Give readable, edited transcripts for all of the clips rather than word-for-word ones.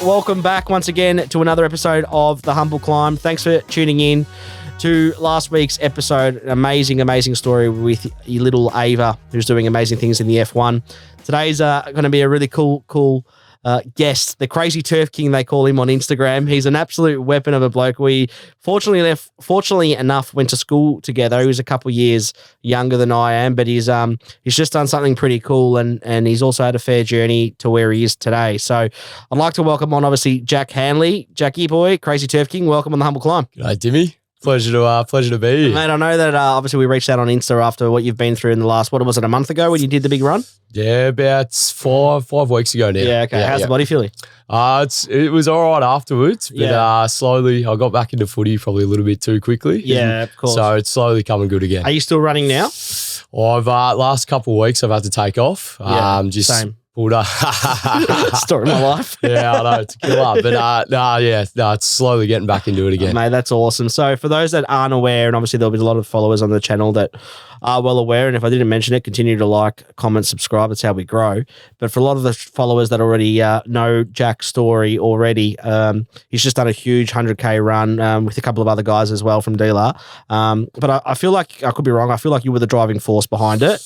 welcome back once again to another episode of The Humble Climb. Thanks for tuning in to last week's episode. An amazing story with your little Ava, who's doing amazing things in the F1. Today's going to be a really cool guest, the Crazy Turf King, they call him on Instagram. He's an absolute weapon of a bloke. We fortunately enough went to school together. He was a couple of years younger than I am, but he's just done something pretty cool, and he's also had a fair journey to where he is today. So I'd like to welcome on, obviously, Jack Hanley. Jackie boy, Crazy Turf King, welcome on The Humble Climb. G'day, Timmy. Pleasure to be here. Mate, I know that obviously we reached out on Insta after what you've been through in the last, what was it, a month ago when you did the big run? Yeah, about five weeks ago now. Yeah, okay. How's the body feeling? It was all right afterwards, but slowly I got back into footy probably a little bit too quickly. Yeah, of course. So it's slowly coming good again. Are you still running now? I've last couple of weeks I've had to take off. Yeah, same. Story of my life. Yeah, I know, it's a killer. But it's slowly getting back into it again. Mate, that's awesome. So for those that aren't aware, and obviously there'll be a lot of followers on the channel that are well aware, and if I didn't mention it, continue to like, comment, subscribe. That's how we grow. But for a lot of the followers that already know Jack's story already, he's just done a huge 100K run with a couple of other guys as well from Dealer. But I feel like, I could be wrong, I feel like you were the driving force behind it.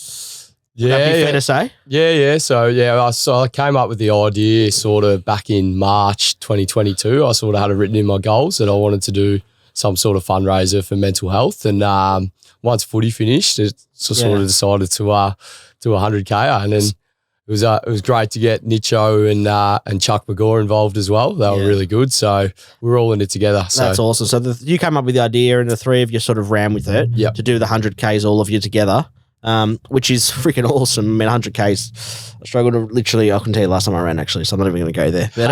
Would that be fair to say? Yeah. So I came up with the idea sort of back in March 2022. I sort of had it written in my goals that I wanted to do some sort of fundraiser for mental health. And once footy finished, it sort of decided to do 100K. And then it was great to get Nicho and Chuck McGaw involved as well. They were really good. So we were all in it together. So that's awesome. So you came up with the idea and the three of you sort of ran with it to do the 100Ks, all of you together. Which is freaking awesome. I mean, 100Ks, I struggled to literally, I can tell you last time I ran actually, so I'm not even going to go there. But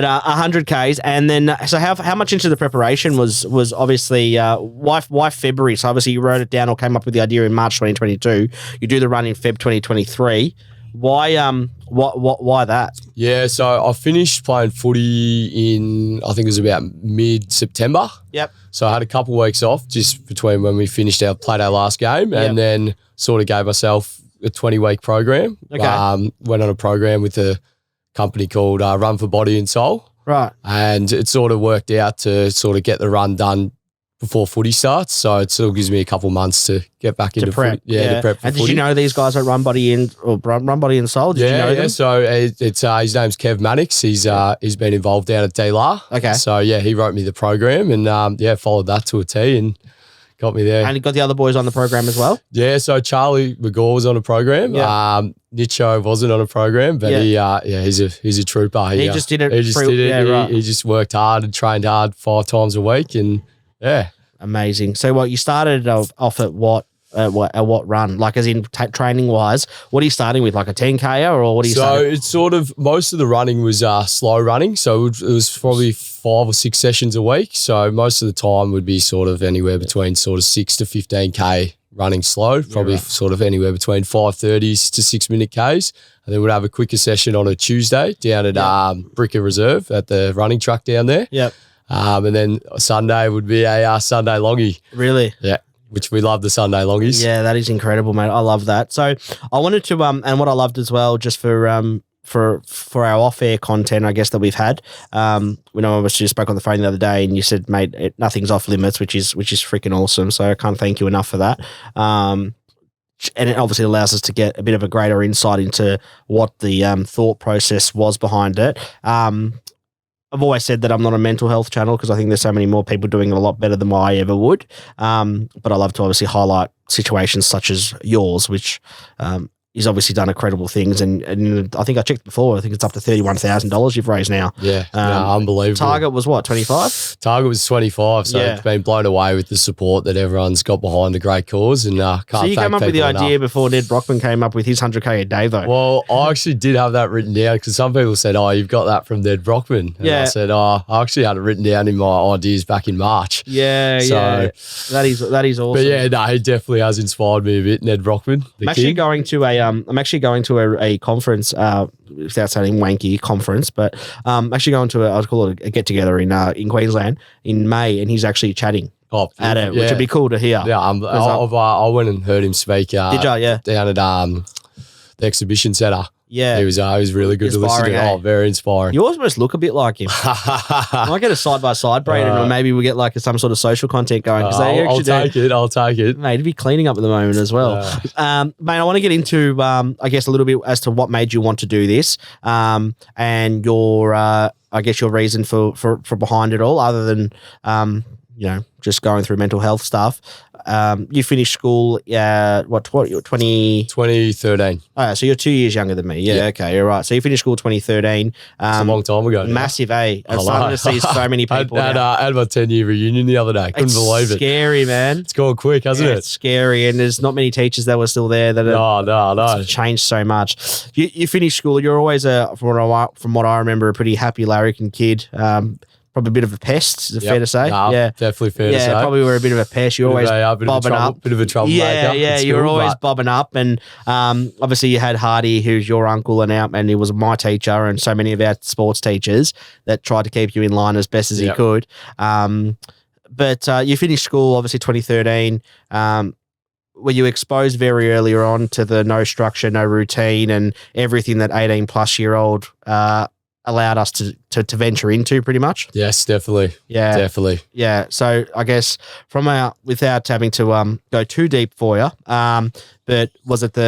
100Ks. And then, so how much into the preparation was obviously, why February? So obviously you wrote it down or came up with the idea in March 2022. You do the run in Feb 2023. Why that? Yeah, so I finished playing footy in, I think it was about mid-September. Yep. So I had a couple of weeks off just between when we played our last game, and then sort of gave myself a 20-week program. Okay. Went on a program with a company called Run for Body and Soul. Right. And it sort of worked out to sort of get the run done before footy starts, so it still gives me a couple months to get back into prep. footy. Yeah, to prep for and footy. Did you know these guys at Run Body and Soul? Did you know them? Yeah. So it's his name's Kev Mannix. He's been involved down at DLR. Okay. So yeah, he wrote me the program and followed that to a T and got me there. And you got the other boys on the program as well? Yeah. So Charlie McGaw was on a program. Yeah. Nicho wasn't on a program, but he's a trooper. He just did it. He just did it. Yeah, right. He just worked hard and trained hard 5 times a week, and yeah. Amazing. So you started off at what run? Like as in training wise, what are you starting with? Like a 10K or what are you starting? So it's sort of, most of the running was slow running. So it was probably 5 or 6 sessions a week. So most of the time would be sort of anywhere between sort of 6 to 15K running slow, probably sort of anywhere between 5:30s to 6-minute Ks. And then we'd have a quicker session on a Tuesday down at Bricker Reserve at the running track down there. Yep. And then Sunday would be a Sunday longie. Really? Yeah, which we love the Sunday longies. Yeah, that is incredible, mate. I love that. So I wanted to, and what I loved as well, just for our off-air content, I guess, that we've had. We know I was just spoke on the phone the other day, and you said, mate, nothing's off limits, which is freaking awesome. So I can't thank you enough for that. And it obviously allows us to get a bit of a greater insight into what the thought process was behind it. I've always said that I'm not a mental health channel because I think there's so many more people doing it a lot better than I ever would. But I love to obviously highlight situations such as yours, which he's obviously done incredible things. And I think I checked before, I think it's up to $31,000 you've raised now. Yeah, unbelievable. Target was what, 25? Target was 25. So it's been blown away with the support that everyone's got behind a great cause. And can't So you came up with the idea enough. before Ned Brockman came up with his 100K a day though. Well, I actually did have that written down because some people said, oh, you've got that from Ned Brockman. And I said, oh, I actually had it written down in my ideas back in March. Yeah. That is awesome. But yeah, no, he definitely has inspired me a bit, Ned Brockman. I'm actually going to a conference, without sounding wanky, conference, but actually going to I'd call it a get together in Queensland in May, and he's actually chatting at it, which would be cool to hear. Yeah, I went and heard him speak. Did you? Yeah. Down at the exhibition centre. Yeah. He was really good to listen to. Inspiring, eh? Oh, very inspiring. You almost look a bit like him. I might get a side-by-side, Braden, or maybe we get like some sort of social content going. I'll take it. Mate, he'd be cleaning up at the moment as well. Mate, I want to get into, I guess, a little bit as to what made you want to do this, and your, I guess, your reason for behind it all, other than, just going through mental health stuff. You finished school, 2013. Oh, so you're 2 years younger than me. Yeah, okay, you're right. So you finished school 2013. It's a long time ago. Massive, eh? I'm starting to see so many people. I had my 10-year reunion the other day. Couldn't believe it. Scary, man. It's gone quick, hasn't it? It's scary, and there's not many teachers that were still there. No. It's changed so much. You finished school. You're always from what I remember, a pretty happy larrikin kid. Probably a bit of a pest, is it fair to say? Yeah, definitely fair to say. Yeah, probably were a bit of a pest. You're always bobbing up. Bit of a troublemaker. Yeah, you were always bobbing up. And obviously you had Hardy, who's your uncle, and he was my teacher, and so many of our sports teachers that tried to keep you in line as best as he could. But you finished school, obviously, 2013. Were you exposed very early on to the no structure, no routine, and everything that 18-plus-year-old allowed us to venture into, pretty much? Yes, definitely. Yeah. Definitely. Yeah. So I guess without having to go too deep for you, but was it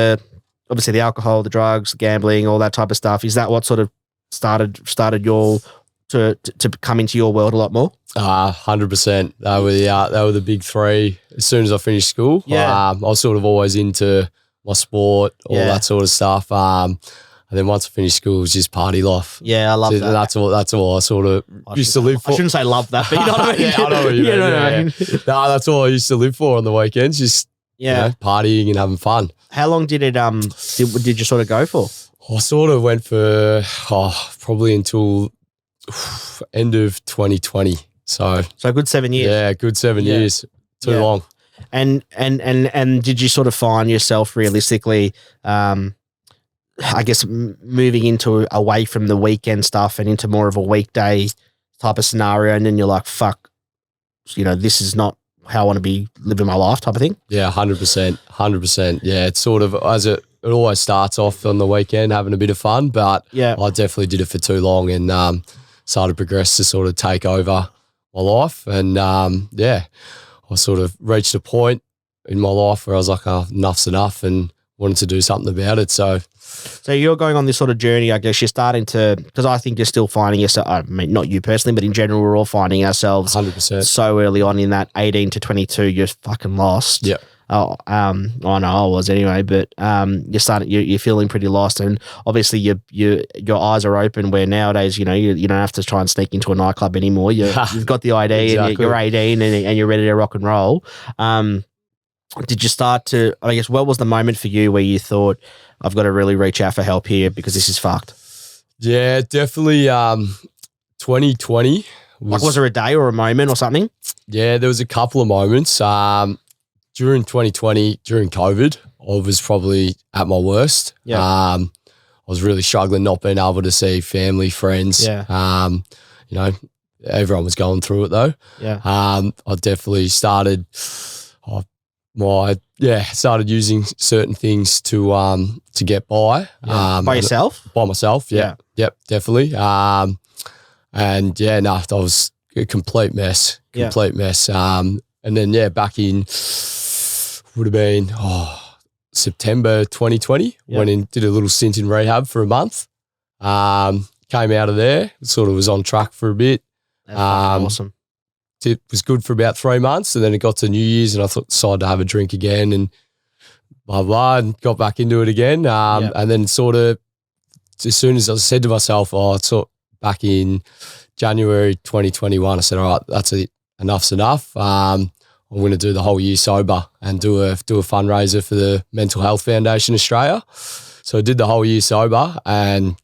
obviously the alcohol, the drugs, gambling, all that type of stuff? Is that what sort of started your to come into your world a lot more? 100%. They were the big three. As soon as I finished school, I was sort of always into my sport, all that sort of stuff. And then once I finished school, it was just party life. Yeah, I love that. That's all I sort of used to live for. I shouldn't say love that, but you know what I mean? Yeah, I know what you mean. know what I mean? No, that's all I used to live for on the weekends, just partying and having fun. How long did it did you sort of go for? I sort of went for probably until end of 2020. So a good 7 years. Yeah, good 7 years. Too long. And did you sort of find yourself realistically, I guess, moving into away from the weekend stuff and into more of a weekday type of scenario, and then you're like, fuck, this is not how I want to be living my life type of thing? Yeah, 100%. Yeah, it's sort of it always starts off on the weekend having a bit of fun, but I definitely did it for too long and started to progress to sort of take over my life. And I sort of reached a point in my life where I was like, enough's enough, and wanted to do something about it. So you're going on this sort of journey, I guess. You're starting to, because I think you're still finding yourself, I mean, not you personally, but in general, we're all finding ourselves 100%. So early on in that 18 to 22, you're fucking lost. Yeah. I know I was anyway, but you're feeling pretty lost, and obviously your eyes are open. Where nowadays, you don't have to try and sneak into a nightclub anymore. You've got the ID, and you're 18, and you're ready to rock and roll. Did you start to, I guess, what was the moment for you where you thought, I've got to really reach out for help here because this is fucked? Yeah, definitely 2020. Was there a day or a moment or something? Yeah, there was a couple of moments. During 2020, during COVID, I was probably at my worst. Yeah. I was really struggling, not being able to see family, friends. Yeah. Everyone was going through it though. Yeah. I definitely started started using certain things to get by. By yourself? By myself, yeah. Yep, definitely. I was a complete mess. And then, back in, would have been September 2020, went in, did a little stint in rehab for a month. Came out of there, sort of was on track for a bit. That's awesome. It was good for about 3 months, and then it got to New Year's, and I decided to have a drink again, and blah blah, and got back into it again. And then sort of as soon as I said to myself, back in January 2021, I said, all right, that's it, enough's enough. I'm going to do the whole year sober and do a fundraiser for the Mental Health Foundation Australia. So I did the whole year sober, and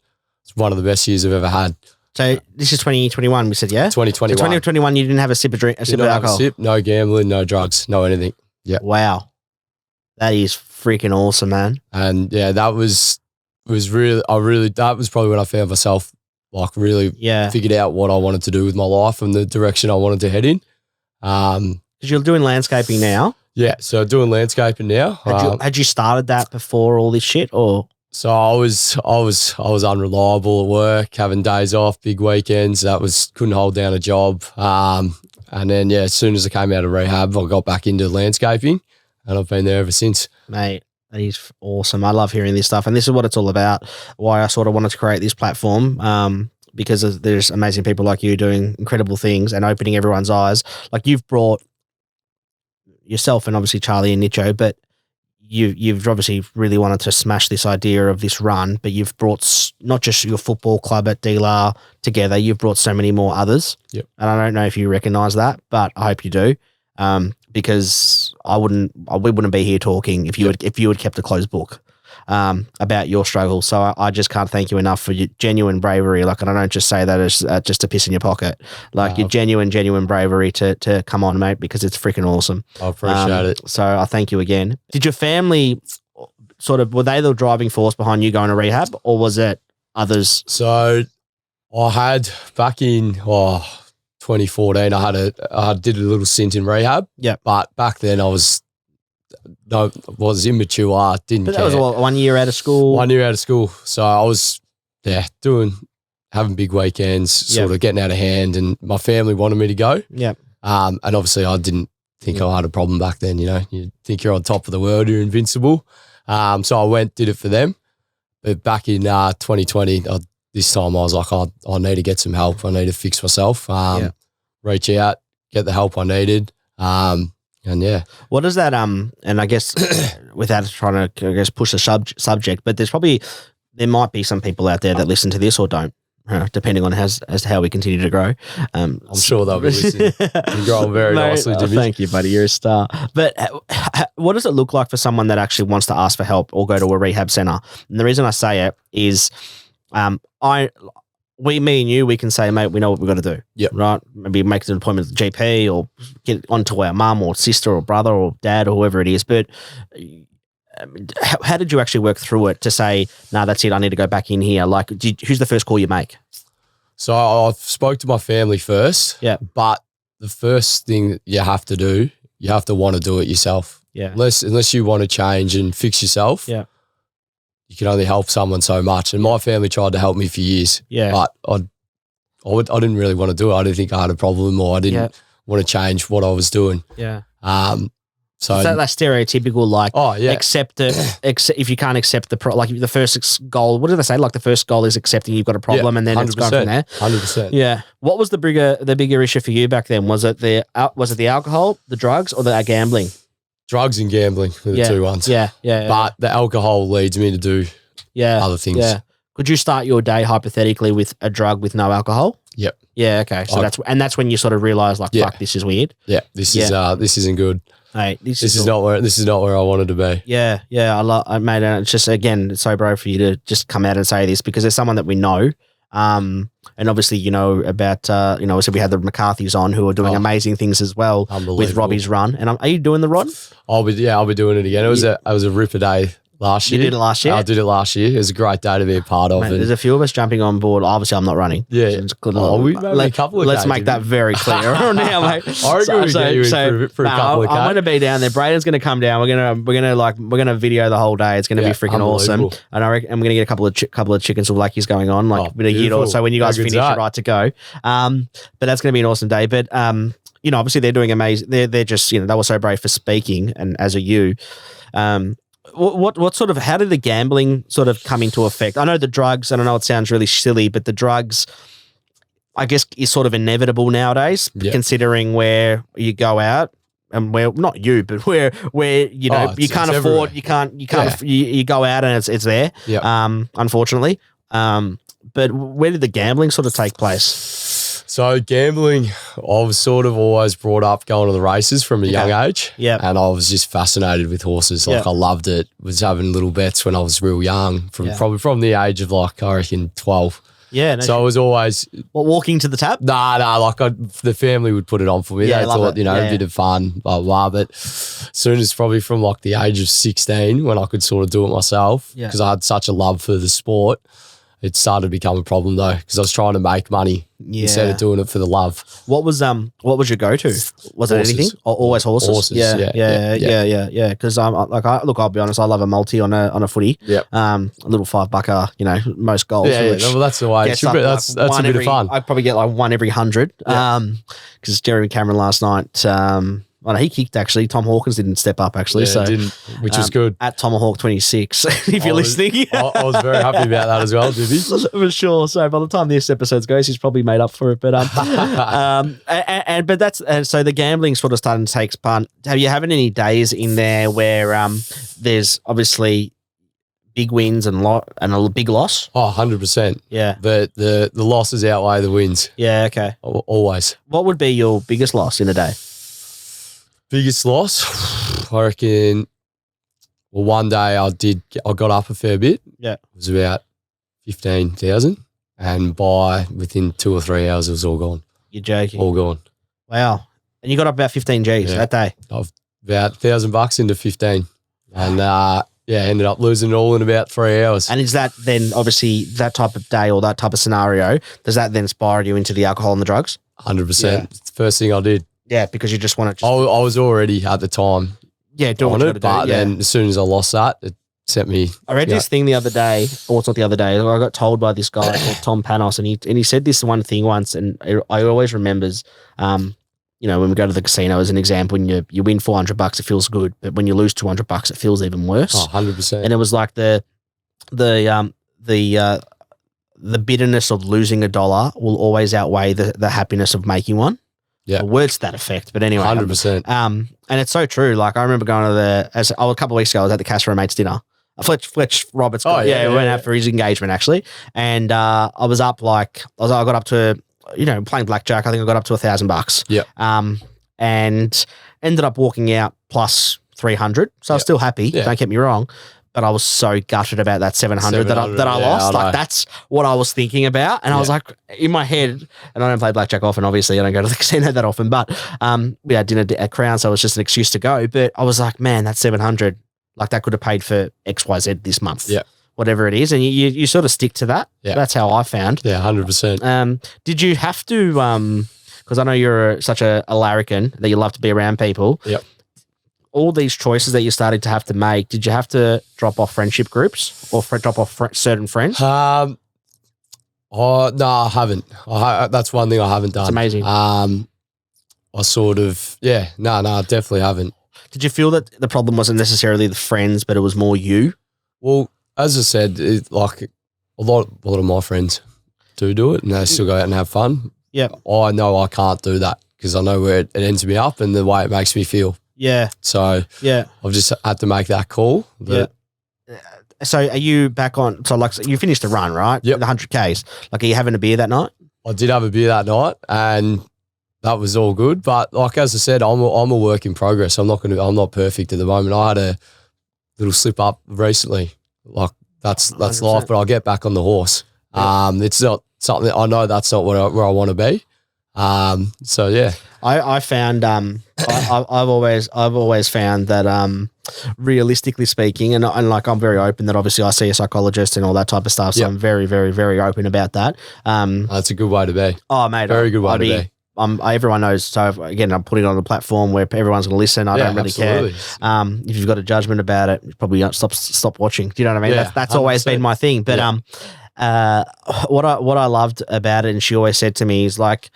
it's one of the best years I've ever had. So this is 2021, we said, yeah? 2021. So 2021, you didn't have a sip of alcohol? No gambling, no drugs, no anything. Yeah. Wow. That is freaking awesome, man. And that was that was probably when I found myself really figured out what I wanted to do with my life and the direction I wanted to head in. Because you're doing landscaping now. Yeah, so doing landscaping now. Had you started that before all this shit, or? So I was unreliable at work, having days off, big weekends. Couldn't hold down a job. And then as soon as I came out of rehab, I got back into landscaping, and I've been there ever since. Mate, that is awesome. I love hearing this stuff, and this is what it's all about. Why I sort of wanted to create this platform, because there's amazing people like you doing incredible things and opening everyone's eyes. Like you've brought yourself and obviously Charlie and Nicho, but you've obviously really wanted to smash this idea of this run, but you've brought not just your football club at DLR together, you've brought so many more others. Yep. And I don't know if you recognise that, but I hope you do, because we wouldn't be here talking if you had kept a closed book about your struggle. So I just can't thank you enough for your genuine bravery. Like, and I don't just say that as just to piss in your pocket. Like your genuine bravery to come on, mate, because it's freaking awesome. I appreciate it. So I thank you again. Did your family were they the driving force behind you going to rehab, or was it others? So I had back in 2014, I did a little stint in rehab. Yeah. But back then I was immature, didn't care. That was 1 year out of school. 1 year out of school. So I was, having big weekends, sort of getting out of hand, and my family wanted me to go. Yeah. And obviously I didn't think I had a problem back then, You think you're on top of the world, you're invincible. So I went, did it for them. But back in 2020, this time I was like, I need to get some help. I need to fix myself, reach out, get the help I needed. And what does that and I guess without trying to push the subject, but there might be some people out there that listen to this or don't, depending on as to how we continue to grow. I'm sure they'll be listening. You're growing very nicely, Jimmy. Thank you, buddy. You're a star. But what does it look like for someone that actually wants to ask for help or go to a rehab center? And the reason I say it is, me and you, we can say, mate, we know what we've got to do. Yep. Right? Maybe make an appointment with the GP or get onto our mum or sister or brother or dad or whoever it is. But how did you actually work through it to say, no, that's it, I need to go back in here? Like, who's the first call you make? So I spoke to my family first. Yeah. But the first thing that you have to do, you have to want to do it yourself. Yeah. Unless you want to change and fix yourself. Yeah. You can only help someone so much. And my family tried to help me for years. Yeah. But I didn't really want to do it. I didn't think I had a problem, or I didn't want to change what I was doing. Yeah. So is that stereotypical, like, accept it, if you can't accept the first goal, what do they say? Like the first goal is accepting you've got a problem, and then 100%. It's going from there. 100%. Yeah. What was the bigger issue for you back then? Was it the alcohol, the drugs, or the gambling? Drugs and gambling were the two ones. Yeah. But the alcohol leads me to do other things. Yeah. Could you start your day hypothetically with a drug with no alcohol? Yep. Yeah. Okay. So that's when you sort of realize, like, fuck, this is weird. Yeah. This isn't good. Hey, this is not where I wanted to be. Yeah. I made it. It's just, again, it's so brave for you to just come out and say this, because there's someone that we know. And obviously, about, obviously we had the McCarthys on, who are doing amazing things as well with Robbie's run. And are you doing the run? I'll be doing it again. It was a ripper day last year. You did it last year? I did it last year. It was a great day to be a part of. Mate, there's a few of us jumping on board. Obviously, I'm not running. Yeah. Let's make that very clear now, mate. I reckon we get you in for a couple of I'm going to be down there. Braden's going to come down. We're gonna video the whole day. It's going to be freaking awesome. And I reckon I'm going to get a couple of chickens with Blackies going on, like a bit of year or so when you guys finish, you're right to go. But that's going to be an awesome day. But obviously they're doing amazing. They're just, they were so brave for speaking, and as are you. What sort of, how did the gambling sort of come into effect? I know the drugs, and I know it sounds really silly, but the drugs, I guess, is sort of inevitable nowadays, considering where you go out and where, not you, but where you can't afford, you go out and it's there, unfortunately. But where did the gambling sort of take place? So gambling, I was sort of always brought up going to the races from a young age. Yeah. And I was just fascinated with horses. Like, I loved it. Was having little bets when I was real young, probably from the age of, like, I reckon 12. Yeah. No, so I was always... walking to the tap? Nah, the family would put it on for me. Yeah, they thought, a bit of fun, blah, blah, blah. But as soon as probably from, like, the age of 16, when I could sort of do it myself, because I had such a love for the sport, it started to become a problem though, because I was trying to make money instead of doing it for the love. What was your go-to? Was it Horses. anything? Or always horses? Horses, Yeah. Because I'll be honest, I love a multi on a footy. Yep. A little $5 most goals. Yeah. Well, that's the way it should be. That's a bit of fun. I'd probably get like one every 100. Because Jeremy Cameron last night, he kicked actually. Tom Hawkins didn't step up actually, which is good. At Tomahawk 26, if you're listening. I was very happy about that as well, Jimmy. For sure. So by the time this episode goes, he's probably made up for it. But but that's so the gambling sort of starting to take part. Have you having any days in there where there's obviously big wins and a big loss? Oh, 100%. Yeah. But the losses outweigh the wins. Yeah. Okay. Always. What would be your biggest loss in a day? Biggest loss, I reckon. Well, one day I got up a fair bit. Yeah, it was about 15,000, and within 2 or 3 hours, it was all gone. You're joking? All gone. Wow! And you got up about 15 G's that day. I've about $1,000 into 15, and ended up losing it all in about 3 hours. And is that then obviously that type of day or that type of scenario? Does that then inspire you into the alcohol and the drugs? 100%. It's the first thing I did. Yeah, because you just want to. I was already at the time. Yeah, doing what you but gotta do. then as soon as I lost that, it sent me. I read this thing the other day, or it's not the other day. I got told by this guy called Tom Panos, and he said this one thing once, and I always remembers. When we go to the casino as an example, when you win $400, it feels good, but when you lose $200, it feels even worse. Oh, 100%. And it was like the bitterness of losing $1 will always outweigh the happiness of making one. Yeah, words to that effect. But anyway, 100%. And it's so true. Like I remember going to a couple of weeks ago, I was at the Casper Mates dinner. Fletch Roberts. We went out for his engagement actually, and I was up I got up to playing blackjack. I think I got up to $1,000. Yeah. And ended up walking out plus 300. So I was still happy. Yeah. Don't get me wrong. But I was so gutted about that 700 that I lost. Like that's what I was thinking about. And I was like in my head, and I don't play blackjack often, obviously I don't go to the casino that often, but we had dinner at Crown, so it was just an excuse to go. But I was like, man, that's 700. Like that could have paid for XYZ this month. Yeah. Whatever it is. And you sort of stick to that. Yeah. That's how I found. Yeah, 100%. Did you have to, because I know you're such a larrikin that you love to be around people. Yep. All these choices that you started to have to make, did you have to drop off friendship groups or drop off certain friends? No, I haven't. That's one thing I haven't done. It's amazing. I definitely haven't. Did you feel that the problem wasn't necessarily the friends, but it was more you? Well, as I said, a lot of my friends do it, and they still go out and have fun. Yeah, I know I can't do that because I know where it ends me up and the way it makes me feel. Yeah. So I've just had to make that call. So are you back on? So you finished the run, right? Yep. The 100Ks. Like, are you having a beer that night? I did have a beer that night, and that was all good. But like as I said, I'm a work in progress. I'm not perfect at the moment. I had a little slip up recently. Like that's 100%. life. But I'll get back on the horse. Yep. It's not something I know. That's not where I want to be. So yeah. I found I've always found that realistically speaking, and like I'm very open that obviously I see a psychologist and all that type of stuff, so I'm very, very, very open about that. That's a good way to be. Oh mate, very good way to be. Everyone knows. So again, I'm putting it on the platform where everyone's going to listen. I don't really care. If you've got a judgment about it, you probably stop watching. Do you know what I mean? Yeah, that's always been my thing. But what I loved about it, and she always said to me, is like,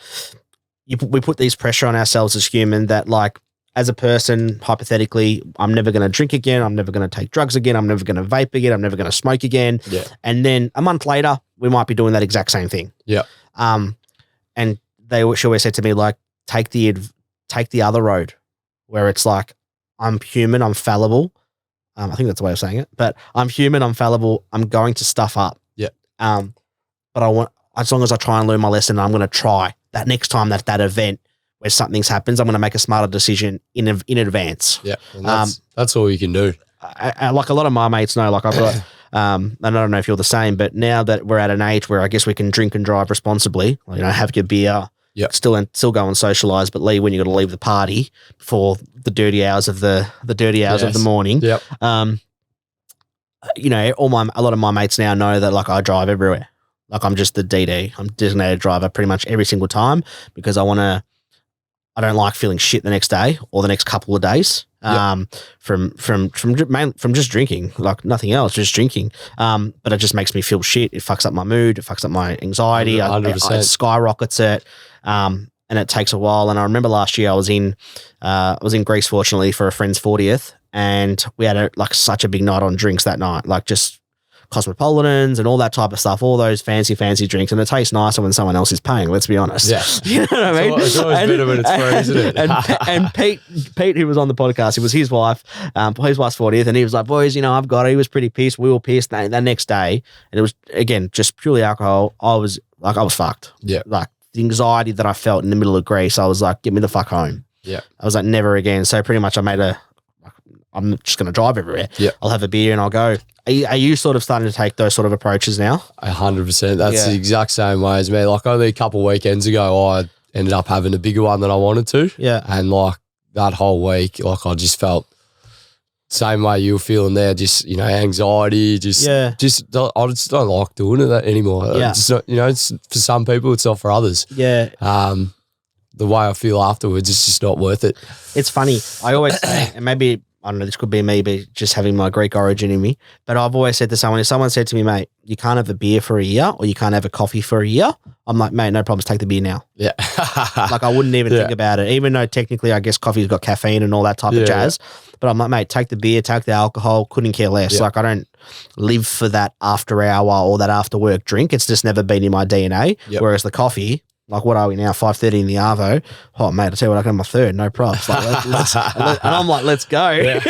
we put these pressure on ourselves as human that like, as a person, hypothetically, I'm never going to drink again. I'm never going to take drugs again. I'm never going to vape again. I'm never going to smoke again. Yeah. And then a month later, we might be doing that exact same thing. Yeah. And she always said to me, like, take the other road where it's like, I'm human, I'm fallible. I think that's the way of saying it, but I'm human, I'm fallible. I'm going to stuff up. Yeah. But as long as I try and learn my lesson, I'm going to try that next time that event where something happens, I'm going to make a smarter decision in advance. Yeah. And that's all you can do. I like a lot of my mates know, like I've got, and I don't know if you're the same, but now that we're at an age where I guess we can drink and drive responsibly, have your beer, still go and socialize, but leave when you got to leave the party before the dirty hours of the morning. Yep. A lot of my mates now know that like I drive everywhere. Like I'm just the DD. I'm designated driver pretty much every single time because I don't like feeling shit the next day or the next couple of days. From just drinking, like nothing else, just drinking. But it just makes me feel shit. It fucks up my mood. It fucks up my anxiety. 100%. It skyrockets it. And it takes a while. And I remember last year I was in Greece, fortunately, for a friend's 40th, and we had such a big night on drinks that night, like just cosmopolitans and all that type of stuff, all those fancy drinks, and it tastes nicer when someone else is paying, let's be honest. Yeah. You know what I mean? It's always better when it's free, isn't it? and Pete, who was on the podcast, it was his wife's 40th, and he was like, boys, I've got it. He was pretty pissed. We were pissed that next day, and it was, again, just purely alcohol. I was fucked. Yeah. Like the anxiety that I felt in the middle of Greece, I was like, get me the fuck home. Yeah. I was like, never again. So pretty much I'm just going to drive everywhere. Yeah. I'll have a beer and I'll go. Are you sort of starting to take those sort of approaches now? 100%. That's the exact same way as me. Like only a couple of weekends ago, I ended up having a bigger one than I wanted to. Yeah. And like that whole week, like I just felt same way you were feeling there, just, anxiety, I just don't like doing it anymore. Yeah. It's not, it's for some people, it's not for others. Yeah. The way I feel afterwards, it's just not worth it. It's funny. I always say, and maybe, I don't know, this could be me just having my Greek origin in me, but I've always said to someone, if someone said to me, mate, you can't have a beer for a year or you can't have a coffee for a year, I'm like, mate, no problems, take the beer now. Yeah. Like I wouldn't even think about it, even though technically I guess coffee's got caffeine and all that type of jazz. But I'm like, mate, take the beer, take the alcohol, couldn't care less. Yeah. Like I don't live for that after hour or that after work drink. It's just never been in my DNA. Yep. Whereas the coffee, like what are we now, 5:30 in the Arvo? Oh, mate, I tell you what, I can have my third, no props. Like, and I'm like, let's go. Yeah.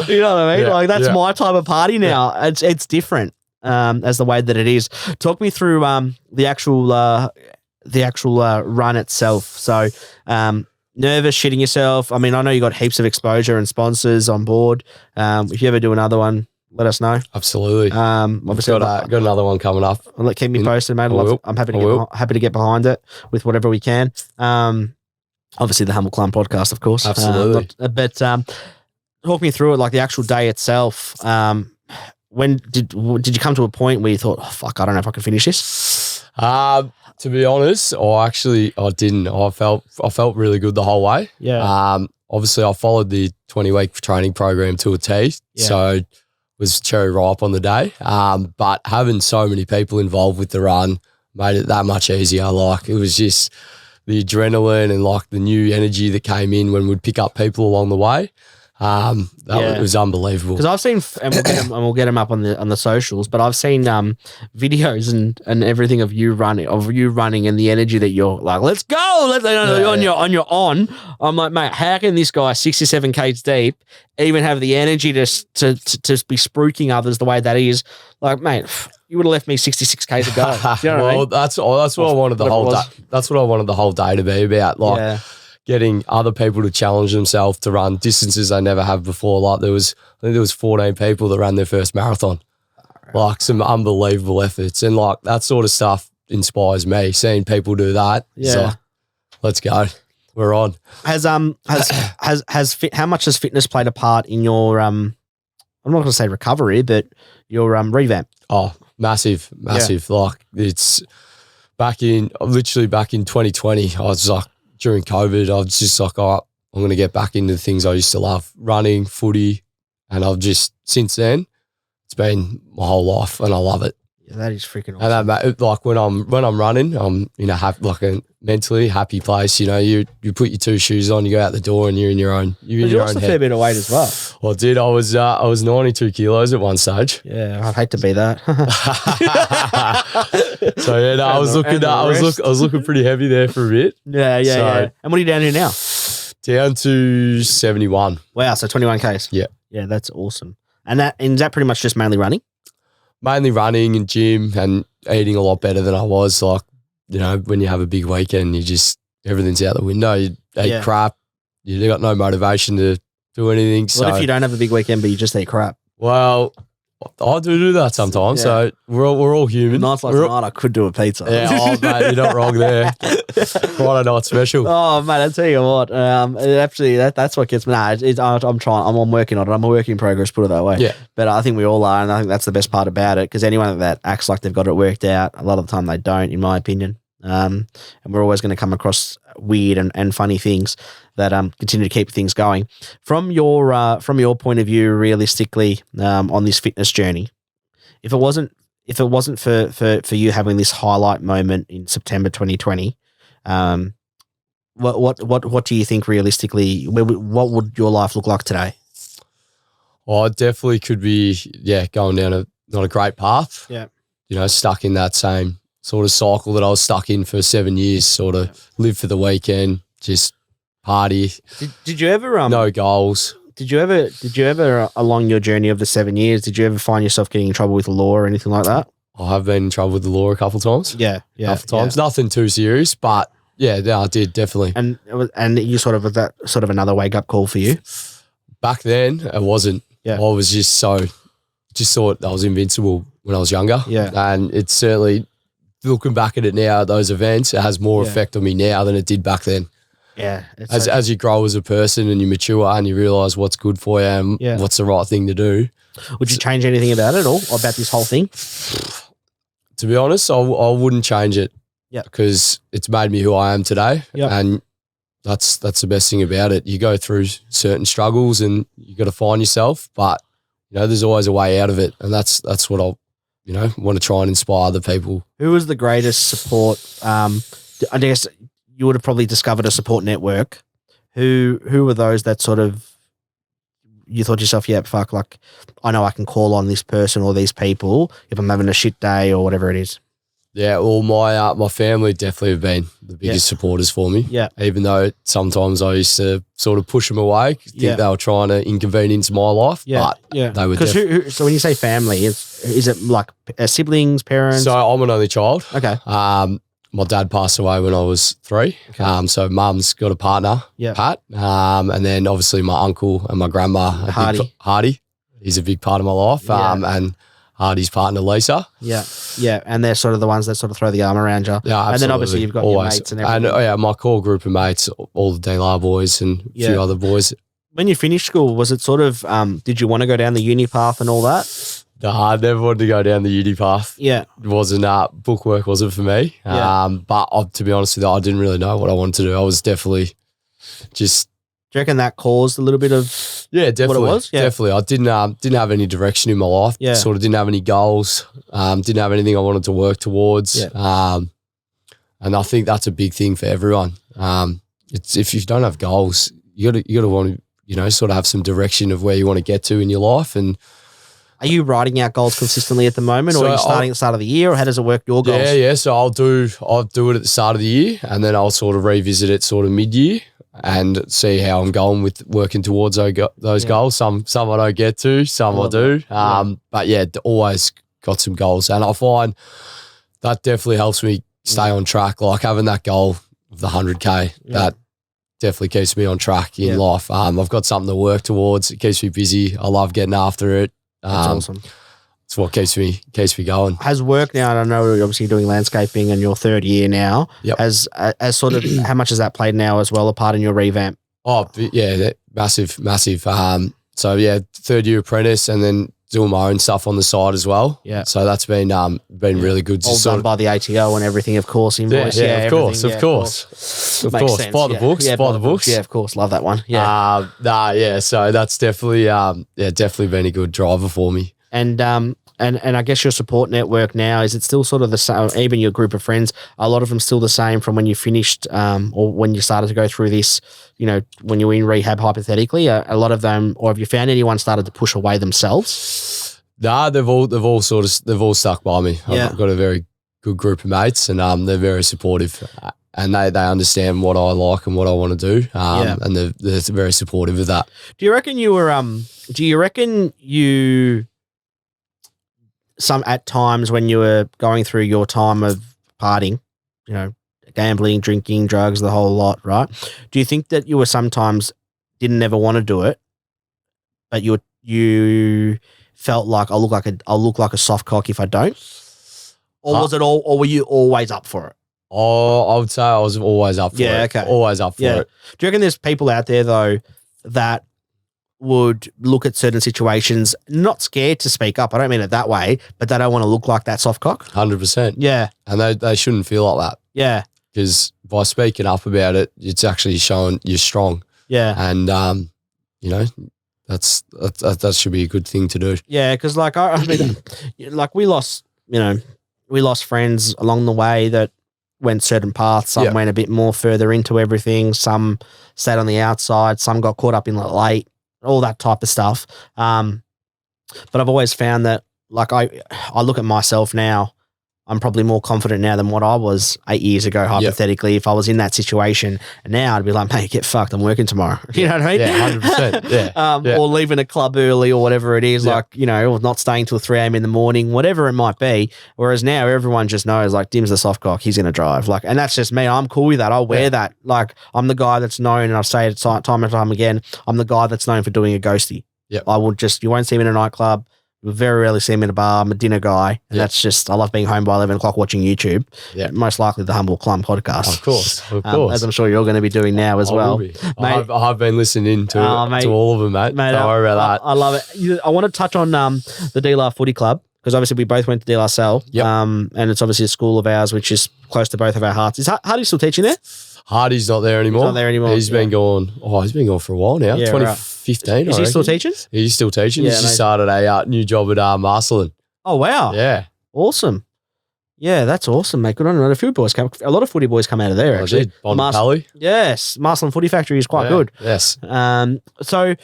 You know what I mean? Yeah. Like that's my type of party now. Yeah. It's different as the way that it is. Talk me through the actual run itself. So nervous, shitting yourself. I mean, I know you got heaps of exposure and sponsors on board. If you ever do another one, let us know. Absolutely. Obviously, got another one coming up. Keep me posted, mate. I'm happy to get behind it with whatever we can. Obviously, the Humble Climb podcast, of course. Absolutely. But talk me through it, like the actual day itself. When did you come to a point where you thought, oh fuck, I don't know if I can finish this? To be honest, I didn't. I felt really good the whole way. Yeah. Obviously, I followed the 20-week training program to a T, so was cherry ripe on the day. But having so many people involved with the run made it that much easier. Like it was just the adrenaline and like the new energy that came in when we'd pick up people along the way. It was unbelievable. Because I've seen, and we'll get them up on the socials, but I've seen videos and everything of you running and the energy that you're like, let's go, on. I'm like, mate, how can this guy 67 k's deep even have the energy to be spruiking others the way that is? Like, mate, you would have left me 66 k's ago. You know what I mean? That's what I wanted the whole day. That's what I wanted the whole day to be about. Like. Getting other people to challenge themselves to run distances they never have before. Like I think there was 14 people that ran their first marathon. Like some unbelievable efforts, and like that sort of stuff inspires me. Seeing people do that, so let's go, we're on. How much has fitness played a part in your I'm not going to say recovery, but your revamp? Oh, massive. Like it's literally back in 2020. I was like. During COVID, I was just like, I'm going to get back into the things I used to love, running, footy, and I've just, since then, it's been my whole life and I love it. Yeah, that is freaking awesome. And like when I'm running, I'm in a a mentally happy place. You put your two shoes on, you go out the door, and you're in your own. You lost a fair bit of weight as well. Well, I did. I was 92 kilos at one stage. Yeah, I'd hate to be that. So yeah, I was looking pretty heavy there for a bit. Yeah. And what are you down to now? Down to 71. Wow, so 21 k's. Yeah, that's awesome. And is that pretty much just mainly running? Mainly running and gym and eating a lot better than I was. Like, when you have a big weekend, everything's out the window. You eat crap. You got no motivation to do anything. What if you don't have a big weekend, but you just eat crap? Well, I do that sometimes. Yeah. So we're all human. Nights like tonight, I could do a pizza. Yeah, oh, mate, you're not wrong there. Friday night special. Oh, mate, I tell you what. Actually, that's what gets me. Nah, I'm trying. I'm working on it. I'm a work in progress. Put it that way. Yeah. But I think we all are, and I think that's the best part about it. Because anyone that acts like they've got it worked out, a lot of the time they don't, in my opinion. And we're always going to come across weird and funny things that continue to keep things going. From your point of view, realistically, on this fitness journey, if it wasn't for you having this highlight moment in September 2020, what do you think realistically? What would your life look like today? Oh, it definitely could be, going down not a great path. Yeah. Stuck in that same sort of cycle that I was stuck in for 7 years, sort of live for the weekend, just party. Did you ever no goals. Did you ever along your journey of the 7 years, did you ever find yourself getting in trouble with the law or anything like that? I have been in trouble with the law a couple of times. Yeah. A couple of times. Nothing too serious, but I did definitely. And you sort of, was that sort of another wake up call for you? Back then, it wasn't. Yeah. I was just thought I was invincible when I was younger. Yeah. And it's certainly, looking back at it now, those events, it has more effect on me now than it did back then. Yeah. As you grow as a person and you mature and you realise what's good for you and what's the right thing to do. Would you change anything about it or about this whole thing? To be honest, I wouldn't change it. Yeah. Because it's made me who I am today. Yeah. And that's the best thing about it. You go through certain struggles and you got to find yourself, but there's always a way out of it. And that's what I'll want to try and inspire other people. Who was the greatest support? I guess you would have probably discovered a support network. Who were those that sort of you thought to yourself, yeah, fuck, like I know I can call on this person or these people if I'm having a shit day or whatever it is? Yeah, well, my family definitely have been the biggest supporters for me. Yeah. Even though sometimes I used to sort of push them away, think they were trying to inconvenience my life. Yeah. But they were. So when you say family, is it like siblings, parents? So I'm an only child. Okay. My dad passed away when I was 3. Okay. So mum's got a partner, Pat. And then obviously my uncle and my grandma, Hardy. He's a big part of my life. And Hardy's partner, Lisa. Yeah. Yeah. And they're sort of the ones that sort of throw the arm around you. Yeah, absolutely. And then obviously you've got your mates and everything. And my core group of mates, all the DLR boys and a few other boys. When you finished school, was it sort of, did you want to go down the uni path and all that? No, I never wanted to go down the uni path. Yeah. It wasn't, bookwork wasn't for me. Yeah. But to be honest with you, I didn't really know what I wanted to do. I was definitely just... Do you reckon that caused a little bit of definitely, what it was? Yeah. Definitely. I didn't have any direction in my life. Yeah. Sort of didn't have any goals. Didn't have anything I wanted to work towards. Yeah. And I think that's a big thing for everyone. It's if you don't have goals, you gotta want to, sort of have some direction of where you want to get to in your life. And are you writing out goals consistently at the moment, or are you starting at the start of the year, or how does it work, your goals? Yeah. So I'll do it at the start of the year, and then I'll sort of revisit it sort of mid-year and see how I'm going with working towards those goals. Some I don't get to, some I do. But always got some goals. And I find that definitely helps me stay on track. Like having that goal of the 100K, that definitely keeps me on track in life. I've got something to work towards. It keeps me busy. I love getting after it. That's awesome. It's what keeps me going. Has work now, and I know you're obviously doing landscaping and your 3rd year now, as sort of, how much has that played now as well, a part in your revamp? Oh, yeah, massive. So 3rd year apprentice and then doing my own stuff on the side as well. Yeah. So that's been really good. All done by the ATO and everything, of course. Invoice, of course. Of course. Sense. By the books. By the books. Yeah, of course. Love that one. Yeah. So that's definitely, definitely been a good driver for me. And I guess your support network now, is it still sort of the same? Even your group of friends, a lot of them still the same from when you finished or when you started to go through this, when you were in rehab hypothetically, a lot of them, or have you found anyone started to push away themselves? Nah, they've all stuck by me. Yeah. I've got a very good group of mates and they're very supportive and they understand what I like and what I want to do. And they're very supportive of that. Do you reckon at times when you were going through your time of partying, gambling, drinking, drugs, the whole lot, right? Do you think that you were sometimes didn't ever want to do it, but you felt like I'll look like a soft cock if I don't? Or was it all? Or were you always up for it? Oh, I would say I was always up for it. Okay. Always up for it. Do you reckon there's people out there though that would look at certain situations, not scared to speak up? I don't mean it that way, but they don't want to look like that soft cock. 100%. Yeah. And they shouldn't feel like that. Yeah. Because by speaking up about it, it's actually showing you're strong. Yeah. And, you know, that should be a good thing to do. Yeah. Because like, I mean, like we lost friends along the way that went certain paths. Some went a bit more further into everything. Some stayed on the outside. Some got caught up in the late, all that type of stuff. But I've always found that, like, I look at myself now, I'm probably more confident now than what I was 8 years ago, hypothetically. If I was in that situation, and now I'd be like, mate, get fucked, I'm working tomorrow. You know what I mean? Yeah, 100%. Yeah. Or leaving a club early or whatever it is, like, you know, or not staying till 3 a.m. in the morning, whatever it might be. Whereas now everyone just knows, like, Dim's the soft cock, he's going to drive. Like, and that's just me. I'm cool with that. I'll wear that. Like, I'm the guy that's known, and I've said it time and time again, I'm the guy that's known for doing a ghosty. Yeah. You won't see me in a nightclub. You very rarely see me in a bar. I'm a dinner guy. And that's just, I love being home by 11 o'clock watching YouTube. Yeah. Most likely the Humble Clum podcast. Of course. As I'm sure you're going to be doing now as well. Mate, I've been listening to all of them, mate. Don't worry about that. I love it. I want to touch on the D-Lar Footy Club, because obviously we both went to D-Lar Cell. Yep. And it's obviously a school of ours, which is close to both of our hearts. Is Hardy still teaching there? Hardy's not there anymore. He's been gone. He's been gone for a while now. 2015. Is he still teaching? He's still teaching. He's just started a new job at Marcelin. Oh wow! Yeah, awesome. Yeah, that's awesome, mate. Good on you. A lot of footy boys come out of there actually. Pally. Yes, Marcelin Footy Factory is quite good. Yes. So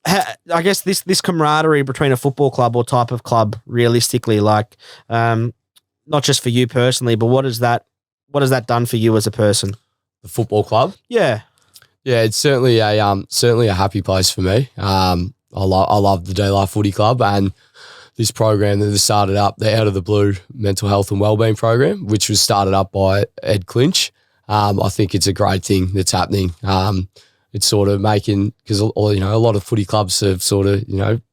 I guess this camaraderie between a football club or type of club, realistically, like, not just for you personally, but what has that done for you as a person? The football club? Yeah. Yeah, it's certainly a happy place for me. I love the D-Lar Footy Club, and this program that they started up, the Out of the Blue Mental Health and Wellbeing program, which was started up by Ed Clinch. I think it's a great thing that's happening. It's sort of making, because a lot of footy clubs have sort of,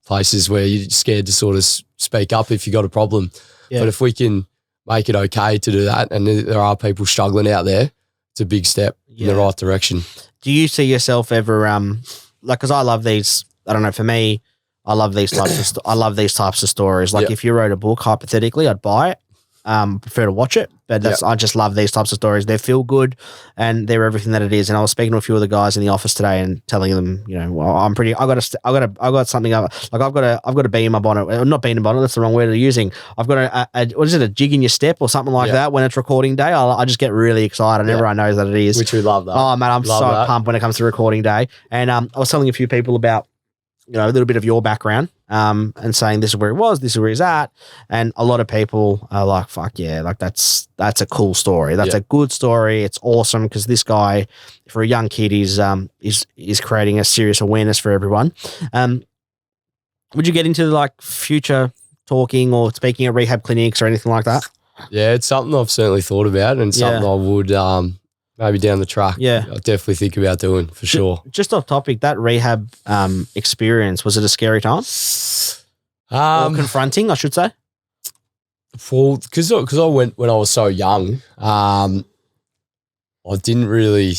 places where you're scared to sort of speak up if you got a problem. Yeah. But if we can make it okay to do that, and there are people struggling out there, it's a big step in the right direction. Do you see yourself ever, because I love these, I don't know, for me, I love these types of stories. Like if you wrote a book, hypothetically, I'd buy it. Prefer to watch it, but I just love these types of stories. They feel good, and they're everything that it is. And I was speaking to a few of the guys in the office today and telling them, I got something up. Like I've got a bee in my bonnet. Not bee in my bonnet. That's the wrong word they're using. I've got a jig in your step or something like that. When it's recording day, I just get really excited, and everyone knows that it is. Which we love that. Oh man, I'm so pumped when it comes to recording day. And I was telling a few people about, a little bit of your background, and saying this is where he was, this is where he's at. And a lot of people are like, fuck yeah, like that's a cool story. That's a good story. It's awesome, because this guy, for a young kid, is creating a serious awareness for everyone. Would you get into like future talking or speaking at rehab clinics or anything like that? Yeah, it's something I've certainly thought about, and something I would maybe down the track. Yeah. I definitely think about doing, for sure. Just off topic, that rehab experience, was it a scary time? Or confronting, I should say? Because I went when I was so young, I didn't really,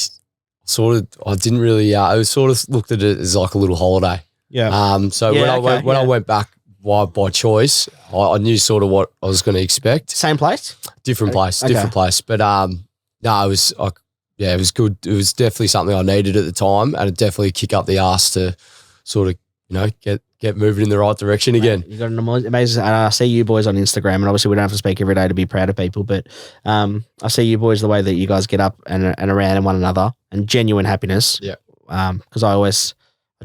I was sort of looked at it as like a little holiday. Yeah. So when I went back by choice, I knew sort of what I was going to expect. Same place? Different place. But no, it was it was good. It was definitely something I needed at the time, and it definitely kick up the ass to sort of, get moving in the right direction again. You got an amazing. I see you boys on Instagram, and obviously we don't have to speak every day to be proud of people, but I see you boys the way that you guys get up and around one another, and genuine happiness. Yeah. Because I just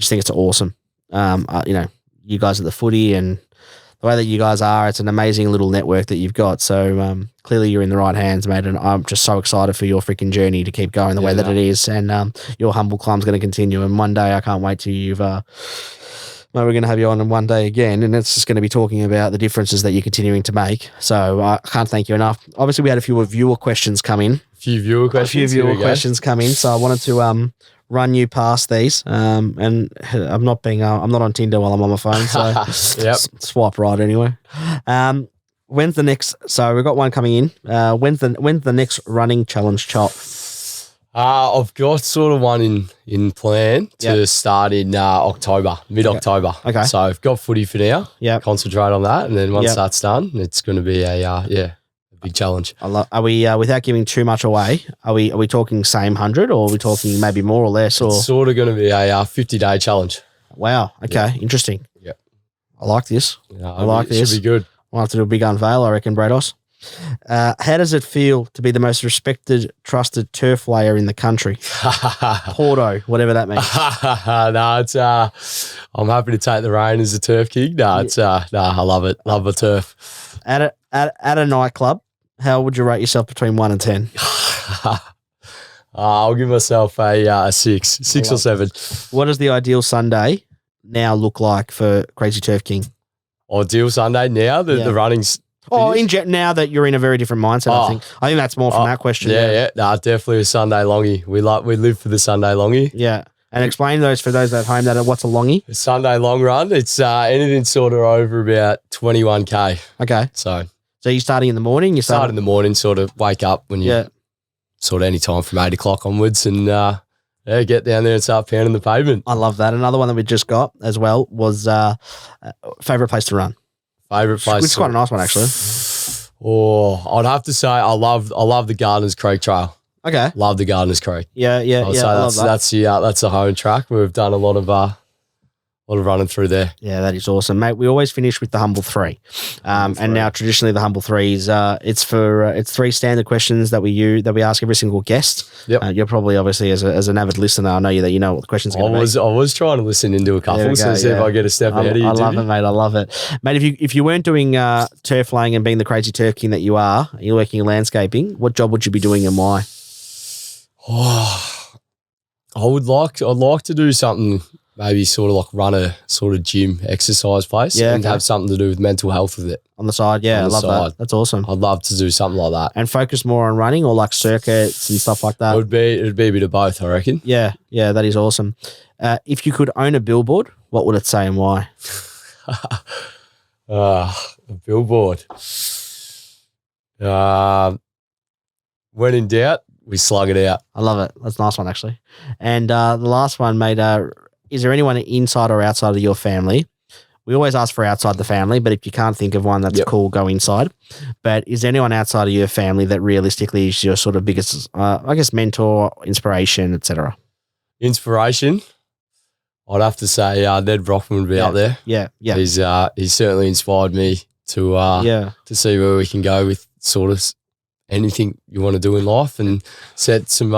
think it's awesome. You guys at the footy and the way that you guys are, it's an amazing little network that you've got. So clearly you're in the right hands, mate, and I'm just so excited for your freaking journey to keep going the way that it is, and your humble climb's going to continue. And one day, I can't wait till we're going to have you on one day again, and it's just going to be talking about the differences that you're continuing to make. So I can't thank you enough. Obviously, we had a few viewer questions come in. A few viewer questions come in. So I wanted to run you past these. And I'm not on Tinder while I'm on my phone, so Yep. swipe right anyway. When's the next? So we've got one coming in. When's the next running challenge, Chop? I've got sort of one in plan to start in October, mid-October. Okay. So I've got footy for now. Yeah. Concentrate on that, and then once that's done, it's going to be a big challenge. Are we without giving too much away? Are we talking same 100, or are we talking maybe more or less? Or It's sort of going to be a 50-day challenge. wow. Okay. Interesting. Yeah. I like this. I like it this. Should be good. We'll have to do a big unveil, I reckon, Brados. How does it feel to be the most respected, trusted turf layer in the country? Porto, whatever that means. No, it's I'm happy to take the reign as a turf king. I love it. Love a turf. At a nightclub, how would you rate yourself between 1 and 10? I'll give myself a 6 or 7. What does the ideal Sunday now look like for Crazy Turf King? Ideal Sunday now. The running's Now that you're in a very different mindset, I think that's more from that question. Yeah. No, definitely a Sunday longie. We live for the Sunday longie. Yeah. And explain those for those at home what's a longie? A Sunday long run. It's anything sort of over about 21K. Okay. So you're starting in the morning? You start in the morning, sort of wake up when you sort of any time from 8 o'clock onwards and get down there and start pounding the pavement. I love that. Another one that we just got as well was favourite place to run. Favourite place. Which is quite a nice one, actually. Oh, I'd have to say I love the Gardeners Creek Trail. Okay. Love the Gardeners Creek. Yeah. I love that. That's the home track. We've done a lot of running through there. Yeah, that is awesome, mate. We always finish with the Humble 3. And now traditionally the Humble 3 is it's 3 standard questions that we ask every single guest. Yep. You're probably obviously as an avid listener, I know that you know what the questions are going to be. I was trying to listen into a couple to see if I get a step ahead of you. I love it, mate. I love it. Mate, if you weren't doing turf laying and being the Crazy Turf King that you are, you're working in landscaping, what job would you be doing and why? Oh, I'd like to do something, maybe sort of like run a sort of gym exercise place and have something to do with mental health with it. On the side, yeah, I love that. That's awesome. I'd love to do something like that. And focus more on running or like circuits and stuff like that? It'd be a bit of both, I reckon. Yeah, that is awesome. If you could own a billboard, what would it say and why? A billboard. When in doubt, we slug it out. I love it. That's a nice one, actually. And the last one, mate, is there anyone inside or outside of your family? We always ask for outside the family, but if you can't think of one, that's cool, go inside. But is there anyone outside of your family that realistically is your sort of biggest, mentor, inspiration, etc.? Inspiration? I'd have to say Ned Brockman would be out there. Yeah. He's certainly inspired me to see where we can go with sort of anything you want to do in life and set some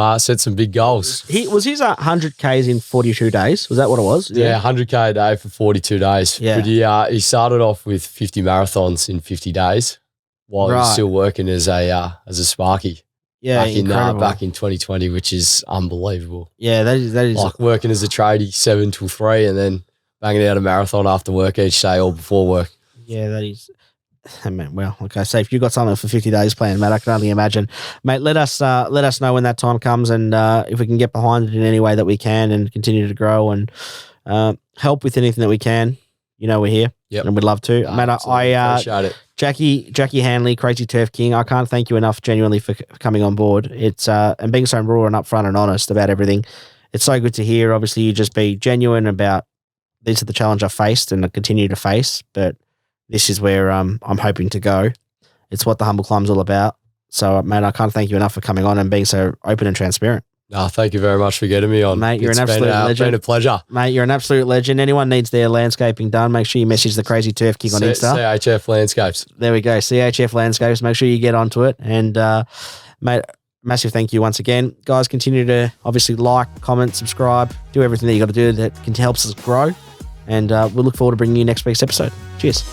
big goals. Was his 100Ks in 42 days? Was that what it was? Yeah, 100K a day for 42 days. Yeah. But he started off with 50 marathons in 50 days while he was still working as a Sparky. Yeah, back in 2020, which is unbelievable. Yeah, that is like working as a tradie 7 till 3 and then banging out a marathon after work each day or before work. Yeah, that is. Man, well, okay. So if you've got something for 50 days planned, mate, I can only imagine. Mate, let us know when that time comes, and if we can get behind it in any way that we can, and continue to grow and help with anything that we can. You know, we're here, and we'd love to, mate. I appreciate it. Jackie Hanley, Crazy Turf King. I can't thank you enough, genuinely, for coming on board. It's and being so raw and upfront and honest about everything. It's so good to hear. Obviously, you just be genuine about these are the challenge I faced and I continue to face, but this is where I'm hoping to go. It's what the Humble Climb's all about. So, mate, I can't thank you enough for coming on and being so open and transparent. No, thank you very much for getting me on. Mate, you're an absolute legend. It's been a pleasure. Mate, you're an absolute legend. Anyone needs their landscaping done, make sure you message the Crazy Turf King on Insta. CHF Landscapes. There we go, CHF Landscapes. Make sure you get onto it. And, mate, massive thank you once again. Guys, continue to obviously like, comment, subscribe, do everything that you got to do that helps us grow. And we'll look forward to bringing you next week's episode. Cheers.